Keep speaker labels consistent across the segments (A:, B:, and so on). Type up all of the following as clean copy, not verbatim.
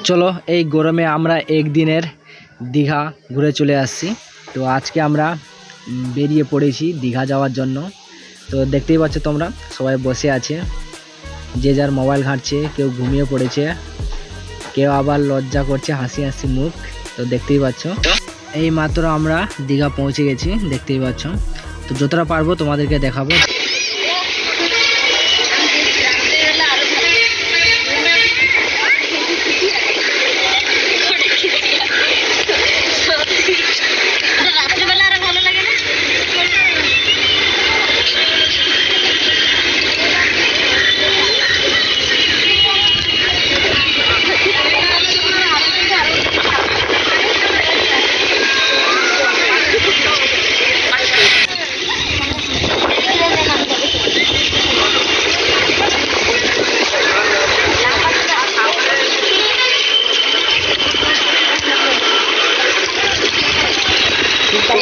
A: চলো এই গরমে আমরা একদিনের দীঘা ঘুরে চলে আসছি। তো আজকে আমরা বেরিয়ে পড়েছি দীঘা যাওয়ার জন্য। তো দেখতেই পাচ্ছ তোমরা, সবাই বসে আছে, যে যার মোবাইল ঘাঁটছে, কেউ ঘুমিয়ে পড়েছে, কেউ আবার লজ্জা করছে, হাসি হাসি মুখ। তো দেখতেই পাচ্ছ এই মাত্র আমরা দীঘা পৌঁছে গেছি, দেখতেই পাচ্ছ। তো যতটা পারবো তোমাদেরকে দেখাবো।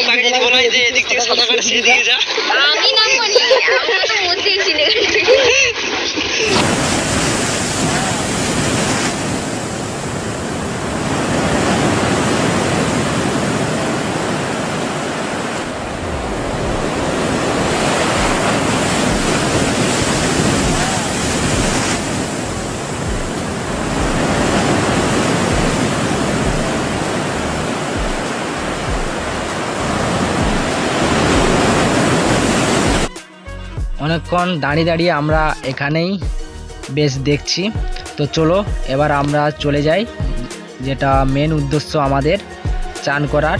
B: আমি না বলি, আমরা তো মধ্যেই ছিলে।
A: অনেকক্ষণ দাঁড়িয়ে দাঁড়িয়ে আমরা এখানেই বেশ দেখছি। তো চলো এবার আমরা চলে যাই, যেটা মেন উদ্দেশ্য আমাদের চান করার।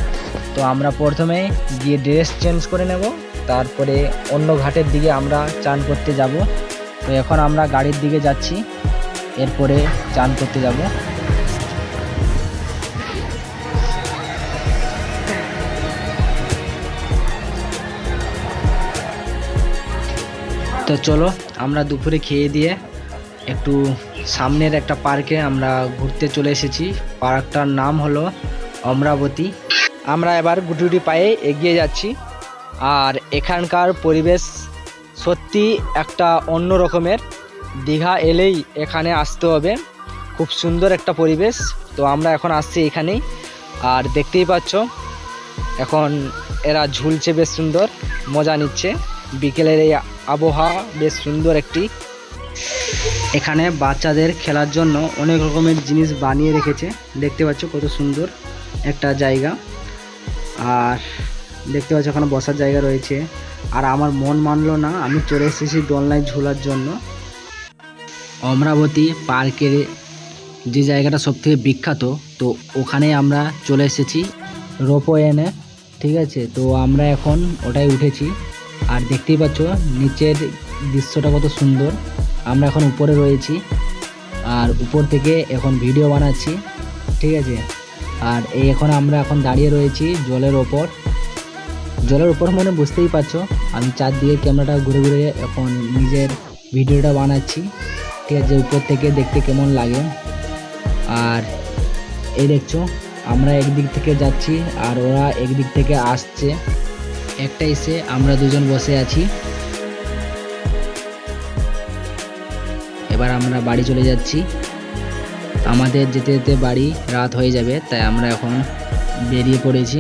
A: তো আমরা প্রথমে গিয়ে ড্রেস চেঞ্জ করে নেব, তারপরে অন্য ঘাটের দিকে আমরা চান করতে যাব। তো এখন আমরা গাড়ির দিকে যাচ্ছি, এরপরে চান করতে যাব। তো চলো আমরা দুপুরে খেয়ে দিয়ে একটু সামনের একটা পার্কে আমরা ঘুরতে চলে এসেছি। পার্কটার নাম হলো অমরাবতী। আমরা এবার গুটি পায়ে এগিয়ে যাচ্ছি। আর এখানকার পরিবেশ সত্যি একটা অন্য রকমের। দীঘা এলেই এখানে আসতে হবে, খুব সুন্দর একটা পরিবেশ। তো আমরা এখন আসছি এখানেই। আর দেখতেই পাচ্ছ এখন এরা ঝুলছে, বেশ সুন্দর মজা নিচ্ছে। বিকেলের এই আবহাওয়া বেশ সুন্দর একটি। এখানে বাচ্চাদের খেলার জন্য অনেক রকমের জিনিস বানিয়ে রেখেছে, দেখতে পাচ্ছ কত সুন্দর একটা জায়গা। আর দেখতে পাচ্ছ ওখানে বসার জায়গা রয়েছে। আর আমার মন মানলো না, আমি চলে এসেছি দোলনায় ঝোলার জন্য। অমরাবতী পার্কের যে জায়গাটা সবথেকে বিখ্যাত, তো ওখানে আমরা চলে এসেছি রোপওয়েনে, ঠিক আছে। তো আমরা এখন ওটাই উঠেছি। আর দেখতেই পাচ্ছ নিচের দৃশ্যটা কত সুন্দর। আমরা এখন উপরে রয়েছি, আর উপর থেকে এখন ভিডিও বানাচ্ছি, ঠিক আছে। আর এই এখন আমরা এখন দাঁড়িয়ে রয়েছি জলের ওপর। জলের ওপর মানে বুঝতেই পারছো, আমি চারদিকে ক্যামেরাটা ঘুরে ঘুরে এখন নিজের ভিডিওটা বানাচ্ছি, ঠিক আছে, উপর থেকে দেখতে কেমন লাগে। আর এই দেখছো আমরা একদিক থেকে যাচ্ছি আর ওরা একদিক থেকে আসছে। একটা এসে আমরা দুজন বসে আছি। এবার আমরা বাড়ি চলে যাচ্ছি। আমাদের যেতে যেতে বাড়ি রাত হয়ে যাবে, তাই আমরা এখন বেরিয়ে পড়েছি।